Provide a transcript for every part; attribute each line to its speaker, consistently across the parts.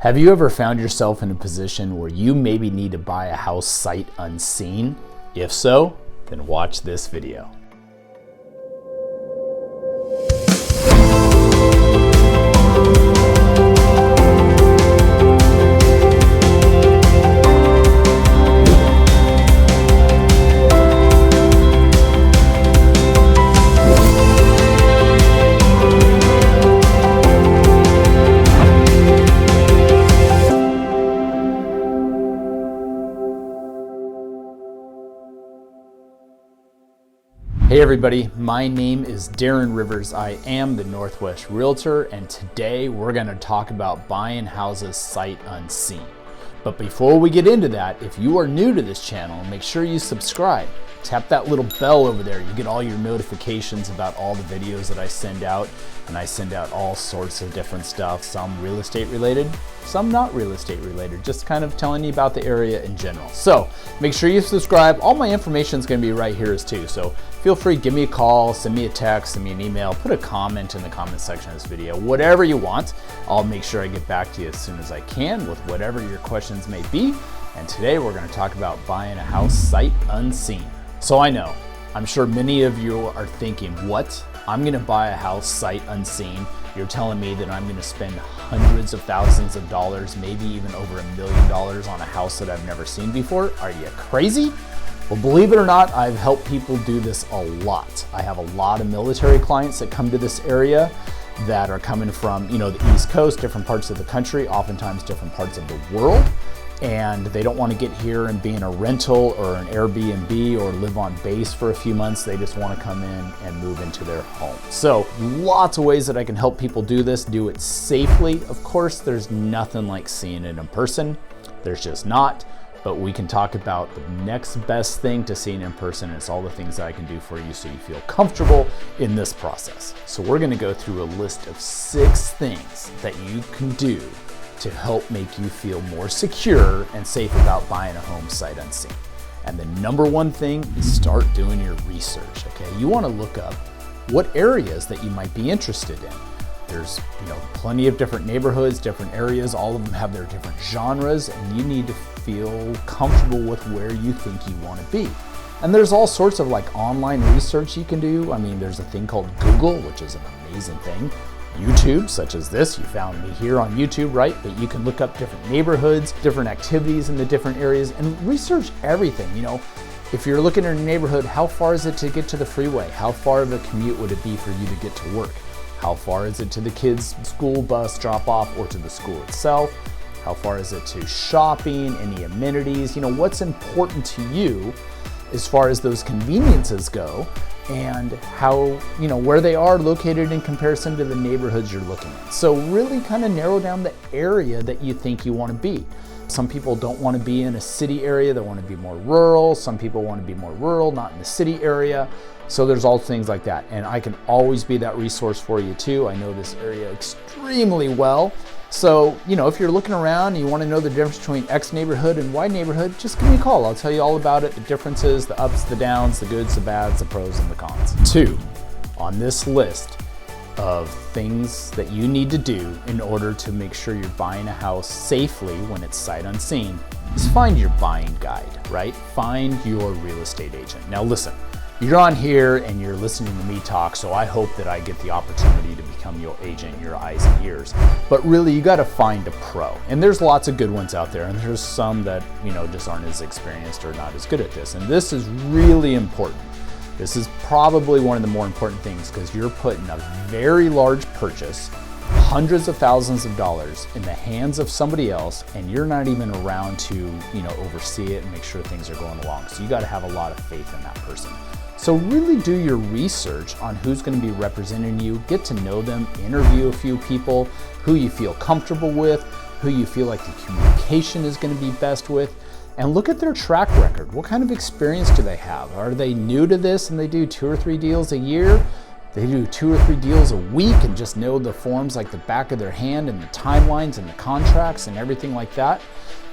Speaker 1: Have you ever found yourself in a position where you maybe need to buy a house sight unseen? If so, then watch this video. Hey everybody, my name is Darren Rivers. I am the Northwest Realtor, and today we're going to talk about buying houses sight unseen. But before we get into that, if you are new to this channel, make sure you subscribe. Tap that little bell over there. You get all your notifications about all the videos that I send out, and I send out all sorts of different stuff, some real estate related, some not real estate related, just kind of telling you about the area in general. So make sure you subscribe. All my information is going to be right here too. So feel free, give me a call, send me a text, send me an email, put a comment in the comment section of this video, whatever you want. I'll make sure I get back to you as soon as I can with whatever your questions may be. And today we're going to talk about buying a house sight unseen. So I'm sure many of you are thinking, what? I'm going to buy a house sight unseen. You're telling me that I'm going to spend hundreds of thousands of dollars, maybe even over $1 million on a house that I've never seen before? Are you crazy? Well, believe it or not, I've helped people do this a lot. I have a lot of military clients that come to this area that are coming from, the East Coast, different parts of the country, oftentimes different parts of the world. And they don't want to get here and be in a rental or an Airbnb or live on base for a few months. They just want to come in and move into their home. So lots of ways that I can help people do this, do it safely. Of course, there's nothing like seeing it in person. There's just not. But we can talk about the next best thing to seeing in person. It's all the things that I can do for you so you feel comfortable in this process. So we're going to go through a list of 6 things that you can do to help make you feel more secure and safe about buying a home sight unseen. And the number one thing is start doing your research, okay? You want to look up what areas that you might be interested in. There's plenty of different neighborhoods, different areas, all of them have their different genres, and you need to feel comfortable with where you think you want to be. And there's all sorts of online research you can do. There's a thing called Google, which is an amazing thing. YouTube, such as this, you found me here on YouTube, right? But you can look up different neighborhoods, different activities in the different areas, and research everything. If you're looking at a neighborhood, how far is it to get to the freeway? How far of a commute would it be for you to get to work? How far is it to the kids' school bus drop off or to the school itself? How far is it to shopping, any amenities? What's important to you as far as those conveniences go, and how, where they are located in comparison to the neighborhoods you're looking at. So really kind of narrow down the area that you think you want to be. Some people don't want to be in a city area, they want to be more rural. Some people want to be more rural, not in the city area. So there's all things like that. And I can always be that resource for you too. I know this area extremely well. So, if you're looking around and you want to know the difference between X neighborhood and Y neighborhood, just give me a call. I'll tell you all about it, the differences, the ups, the downs, the goods, the bads, the pros, and the cons. 2, on this list of things that you need to do in order to make sure you're buying a house safely when it's sight unseen is find your buying guide, right? Find your real estate agent. Now listen, you're on here and you're listening to me talk, so I hope that I get the opportunity to become your agent, your eyes and ears. But really, you got to find a pro. And there's lots of good ones out there, and there's some that, just aren't as experienced or not as good at this. And this is really important. This is probably one of the more important things because you're putting a very large purchase, hundreds of thousands of dollars, in the hands of somebody else, and you're not even around to, oversee it and make sure things are going along. So you got to have a lot of faith in that person. So really do your research on who's going to be representing you, get to know them, interview a few people who you feel comfortable with, who you feel like the communication is going to be best with, and look at their track record. What kind of experience do they have? Are they new to this and they do 2 or 3 deals a year? They do 2 or 3 deals a week and just know the forms like the back of their hand and the timelines and the contracts and everything like that?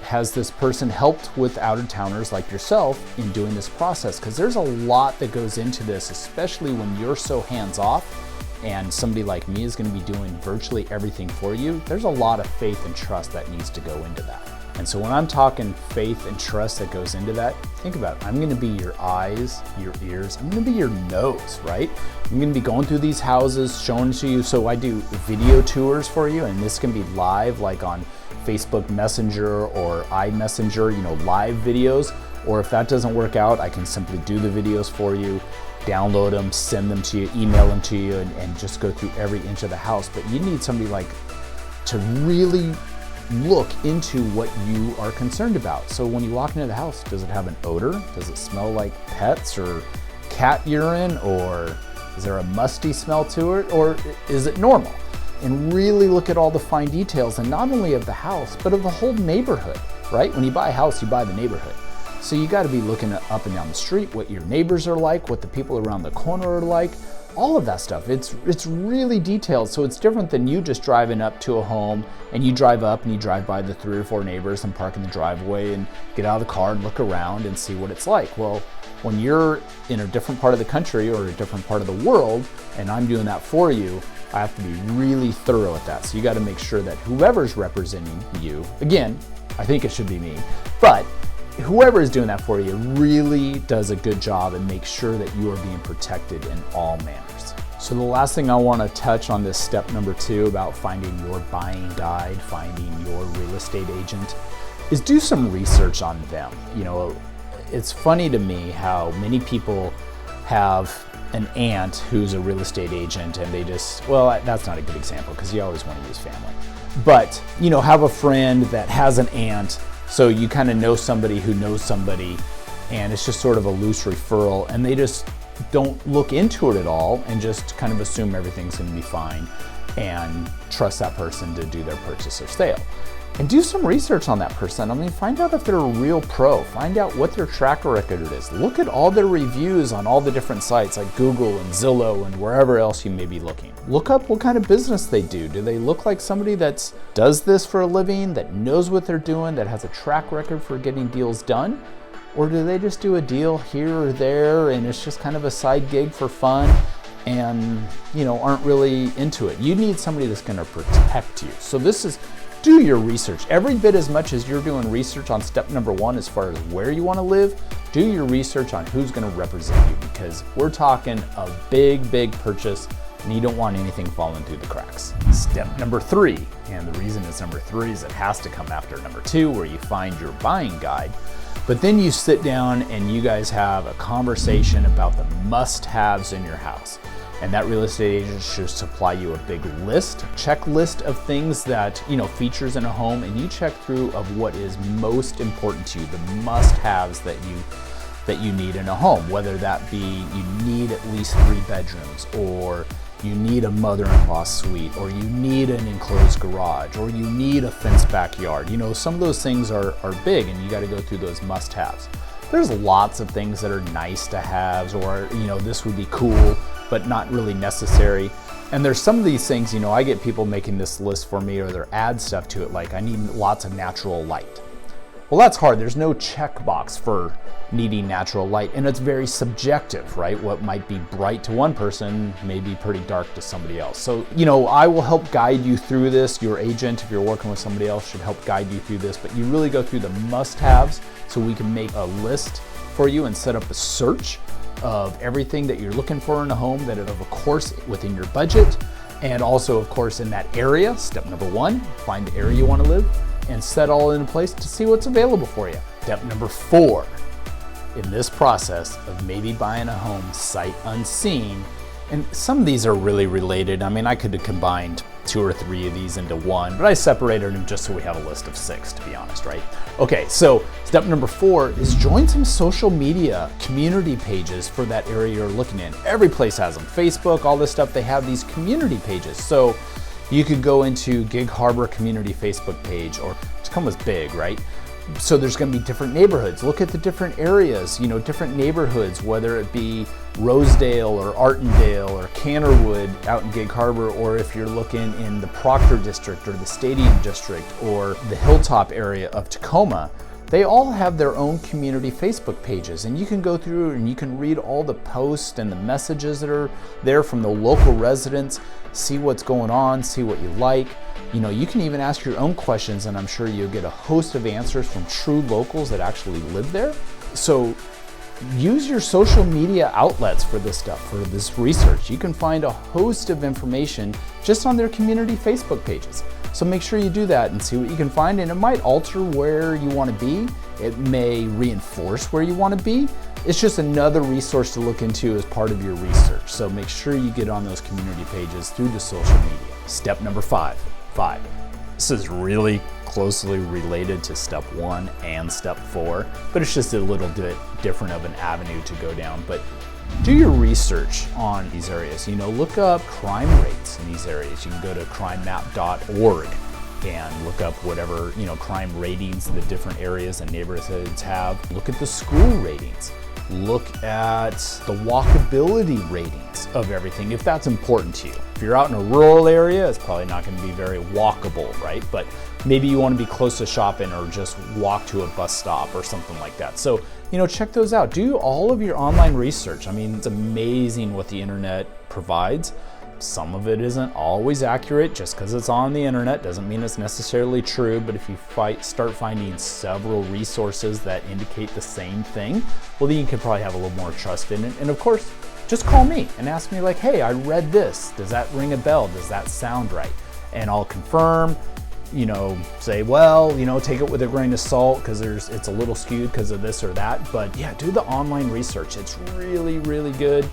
Speaker 1: Has this person helped with out-of-towners like yourself in doing this process? Because there's a lot that goes into this, especially when you're so hands-off and somebody like me is going to be doing virtually everything for you, there's a lot of faith and trust that needs to go into that. And so when I'm talking faith and trust that goes into that, think about it. I'm going to be your eyes, your ears. I'm going to be your nose, right? I'm going to be going through these houses, showing to you. So I do video tours for you, and this can be live, like on Facebook Messenger or iMessenger, live videos. Or if that doesn't work out, I can simply do the videos for you, download them, send them to you, email them to you, and just go through every inch of the house. But you need somebody like to really look into what you are concerned about. So when you walk into the house, does it have an odor? Does it smell like pets or cat urine? Or is there a musty smell to it? Or is it normal? And really look at all the fine details, and not only of the house, but of the whole neighborhood, right? When you buy a house, you buy the neighborhood. So you got to be looking up and down the street, what your neighbors are like, what the people around the corner are like, all of that stuff. It's really detailed. So it's different than you just driving up to a home, and you drive up and you drive by the 3 or 4 neighbors and park in the driveway and get out of the car and look around and see what it's like. Well, when you're in a different part of the country or a different part of the world, and I'm doing that for you, I have to be really thorough at that. So you got to make sure that whoever's representing you, again, I think it should be me, but whoever is doing that for you really does a good job and makes sure that you are being protected in all manners. So the last thing I want to touch on this step number 2 about finding your buying guide, finding your real estate agent, is do some research on them. It's funny to me how many people have an aunt who's a real estate agent, and they just, well, that's not a good example because you always want to use family. But, have a friend that has an aunt, so you kind of know somebody who knows somebody, and it's just sort of a loose referral, and they just don't look into it at all and just kind of assume everything's going to be fine and trust that person to do their purchase or sale. And do some research on that person. Find out if they're a real pro. Find out what their track record is. Look at all their reviews on all the different sites like Google and Zillow and wherever else you may be looking. Look up what kind of business they do. Do they look like somebody that does this for a living, that knows what they're doing, that has a track record for getting deals done? Or do they just do a deal here or there and it's just kind of a side gig for fun and aren't really into it? You need somebody that's going to protect you. So do your research. Every bit as much as you're doing research on step number 1 as far as where you want to live, do your research on who's going to represent you, because we're talking a big purchase and you don't want anything falling through the cracks. Step number 3, and the reason it's number 3 is it has to come after number 2, where you find your buying guide. But then you sit down and you guys have a conversation about the must-haves in your house. And that real estate agent should supply you a big checklist of things that, features in a home, and you check through of what is most important to you, the must-haves that you need in a home, whether that be you need at least 3 bedrooms, or you need a mother-in-law suite, or you need an enclosed garage, or you need a fenced backyard. Some of those things are big, and you got to go through those must-haves. There's lots of things that are nice to haves, or this would be cool but not really necessary. And there's some of these things, I get people making this list for me, or they're add stuff to it, like I need lots of natural light. Well, that's hard. There's no checkbox for needing natural light, and it's very subjective, right? What might be bright to one person may be pretty dark to somebody else. So, I will help guide you through this. Your agent, if you're working with somebody else, should help guide you through this, but you really go through the must-haves so we can make a list for you and set up a search of everything that you're looking for in a home, that of course within your budget, and also of course in that area. Step number 1, find the area you want to live and set all in place to see what's available for you. Step number 4 in this process of maybe buying a home sight unseen, and some of these are really related. I could have combined 2 or 3 of these into one, but I separated them just so we have a list of 6, to be honest, right? Okay, so step number 4 is join some social media community pages for that area you're looking in. Every place has them. Facebook, all this stuff, they have these community pages. So you could go into Gig Harbor community Facebook page, or Tacoma's big, right? So there's going to be different neighborhoods. Look at the different areas, different neighborhoods, whether it be Rosedale or Artendale or Cannerwood out in Gig Harbor, or if you're looking in the Proctor district or the Stadium district or the Hilltop area of Tacoma. they all have their own community Facebook pages, and you can go through and you can read all the posts and the messages that are there from the local residents, see what's going on, see what you like. You know, you can even ask your own questions, and I'm sure you'll get a host of answers from true locals that actually live there. So use your social media outlets for this stuff, for this research. You can find a host of information just on their community Facebook pages. So make sure you do that and see what you can find, and it might alter where you want to be. It may reinforce where you want to be. It's just another resource to look into as part of your research. So make sure you get on those community pages through the social media. Step number five. This is really closely related to step 1 and step 4, but it's just a little bit different of an avenue to go down. But do your research on these areas. You know, look up crime rates in these areas. You can go to crimemap.org and look up whatever, you know, crime ratings the different areas and neighborhoods have. Look at the school ratings. Look at the walkability ratings of everything, if that's important to you. If you're out in a rural area, it's probably not going to be very walkable, right? But maybe you want to be close to shopping or just walk to a bus stop or something like that. So, you know, check those out. Do all of your online research. I mean, it's amazing what the internet provides. Some of it isn't always accurate. Just because it's on the internet doesn't mean it's necessarily true, but if you start finding several resources that indicate the same thing, well, then you can probably have a little more trust in it. And of course, just call me and ask me like, hey, I read this. Does that ring a bell? Does that sound right? And I'll confirm, you know, say, well, you know, take it with a grain of salt because it's a little skewed because of this or that. But yeah, do the online research. It's really, really good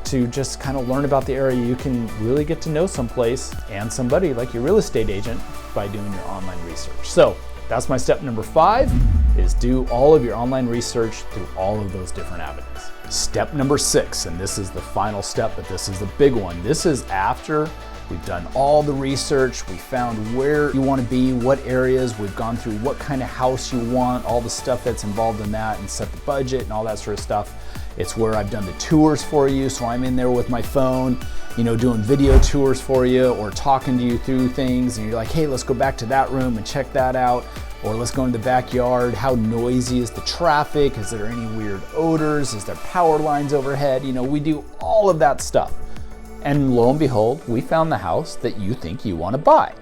Speaker 1: to just kind of learn about the area. You can really get to know someplace and somebody like your real estate agent by doing your online research. So that's my step number 5, is do all of your online research through all of those different avenues. Step number 6, and this is the final step, but this is the big one. This is after we've done all the research, we found where you want to be, what areas, we've gone through what kind of house you want, all the stuff that's involved in that, and set the budget and all that sort of stuff. It's where I've done the tours for you, so I'm in there with my phone, you know, doing video tours for you or talking to you through things, and you're like, hey, let's go back to that room and check that out, or let's go in the backyard. How noisy is the traffic? Is there any weird odors? Is there power lines overhead? You know, we do all of that stuff. And lo and behold, we found the house that you think you want to buy.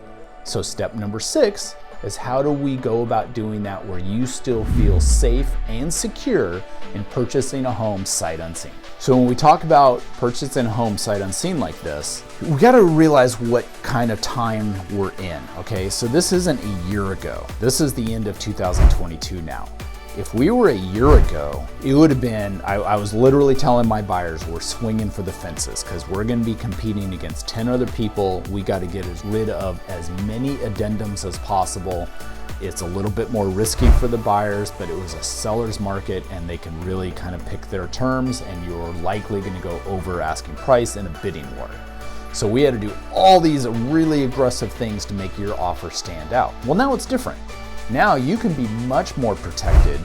Speaker 1: So step number 6 is, how do we go about doing that where you still feel safe and secure in purchasing a home sight unseen? So when we talk about purchasing a home sight unseen like this, we got to realize what kind of time we're in, okay? So this isn't a year ago. This is the end of 2022 now. If we were a year ago, it would have been, I was literally telling my buyers we're swinging for the fences because we're going to be competing against 10 other people. We got to get rid of as many addendums as possible. It's a little bit more risky for the buyers, but it was a seller's market and they can really kind of pick their terms, and you're likely going to go over asking price in a bidding war. So we had to do all these really aggressive things to make your offer stand out. Well, now it's different. Now you can be much more protected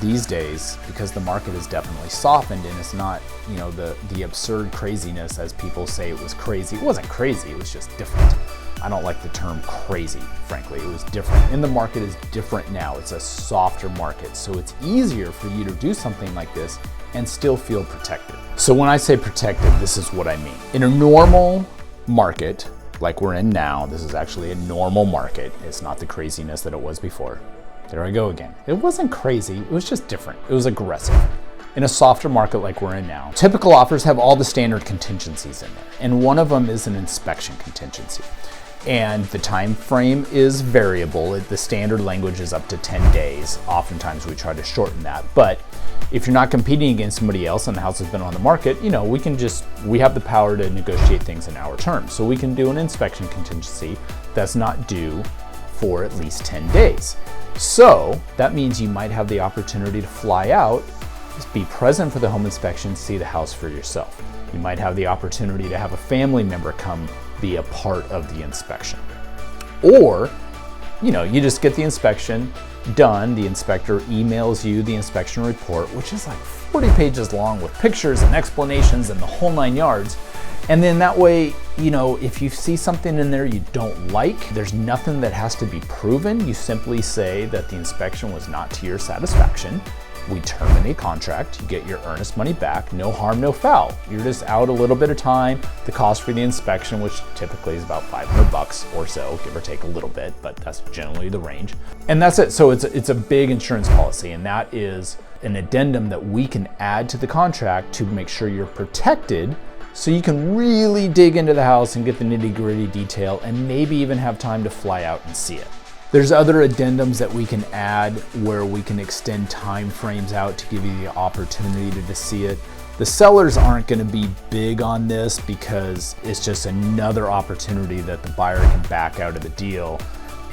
Speaker 1: these days because the market has definitely softened, and it's not, you know, the absurd craziness as people say it was crazy. It wasn't crazy, it was just different. I don't like the term crazy, frankly. It was different, and the market is different now. It's a softer market, so it's easier for you to do something like this and still feel protected. So when I say protected, this is what I mean. In a normal market, like we're in now, this is actually a normal market. It's not the craziness that it was before. There I go again. It wasn't crazy, it was just different. It was aggressive. In a softer market like we're in now, typical offers have all the standard contingencies in there, and one of them is an inspection contingency. And the time frame is variable. The standard language is up to 10 days. Oftentimes we try to shorten that, but if you're not competing against somebody else and the house has been on the market, you know, we have the power to negotiate things in our terms. So we can do an inspection contingency that's not due for at least 10 days. So that means you might have the opportunity to fly out, be present for the home inspection, see the house for yourself. You might have the opportunity to have a family member come be a part of the inspection. Or, you know, you just get the inspection done, the inspector emails you the inspection report, which is like 40 pages long with pictures and explanations and the whole 9 yards, And then that way, you know, if you see something in there you don't like, there's nothing that has to be proven. You simply say that the inspection was not to your satisfaction. We terminate contract, you get your earnest money back, no harm, no foul. You're just out a little bit of time. The cost for the inspection, which typically is about $500 or so, give or take a little bit, but that's generally the range. And that's it. So it's a big insurance policy, and that is an addendum that we can add to the contract to make sure you're protected, so you can really dig into the house and get the nitty-gritty detail and maybe even have time to fly out and see it. There's other addendums that we can add where we can extend time frames out to give you the opportunity to see it. The sellers aren't going to be big on this because it's just another opportunity that the buyer can back out of the deal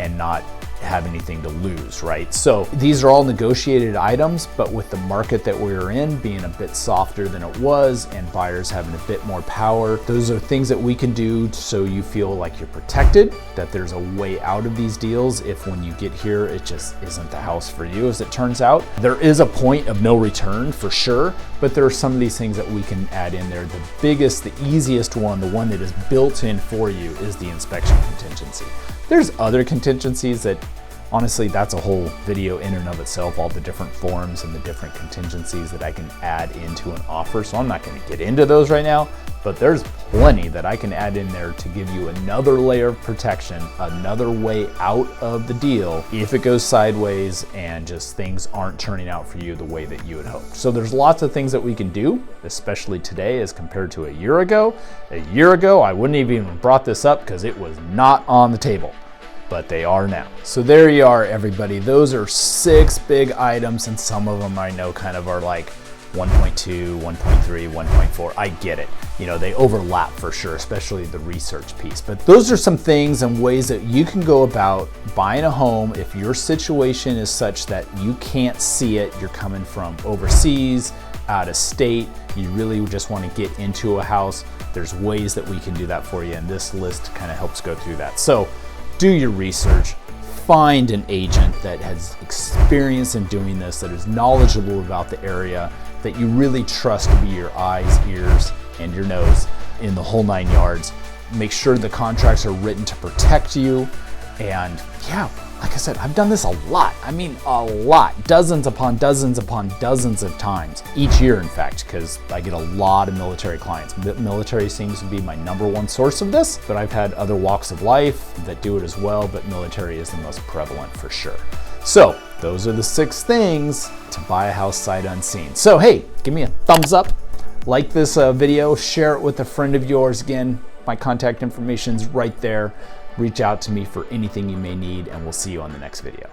Speaker 1: and not have anything to lose, right? So these are all negotiated items, but with the market that we're in being a bit softer than it was and buyers having a bit more power, those are things that we can do so you feel like you're protected, that there's a way out of these deals if when you get here it just isn't the house for you, as it turns out. There is a point of no return for sure, but there are some of these things that we can add in there. The biggest, the easiest one, the one that is built in for you, is the inspection contingency. There's other contingencies that, honestly, that's a whole video in and of itself, all the different forms and the different contingencies that I can add into an offer. So I'm not going to get into those right now, but there's plenty that I can add in there to give you another layer of protection, another way out of the deal if it goes sideways and just things aren't turning out for you the way that you had hoped. So there's lots of things that we can do, especially today as compared to a year ago. A year ago, I wouldn't have even brought this up because it was not on the table, but they are now. So there you are, everybody. Those are 6 big items, and some of them I know kind of are like 1.2, 1.3, 1.4. I get it. You know, they overlap for sure, especially the research piece. But those are some things and ways that you can go about buying a home if your situation is such that you can't see it. You're coming from overseas, out of state, you really just want to get into a house. There's ways that we can do that for you, and this list kind of helps go through that. So do your research, find an agent that has experience in doing this, that is knowledgeable about the area, that you really trust to be your eyes, ears, and your nose in the whole 9 yards. Make sure the contracts are written to protect you. And yeah, like I said, I've done this a lot. I mean, a lot, dozens upon dozens upon dozens of times each year, in fact, because I get a lot of military clients. Military seems to be my #1 source of this, but I've had other walks of life that do it as well, but military is the most prevalent for sure. So those are the 6 things to buy a house sight unseen. So hey, give me a thumbs up, like this video, share it with a friend of yours. Again, my contact information's right there. Reach out to me for anything you may need, and we'll see you on the next video.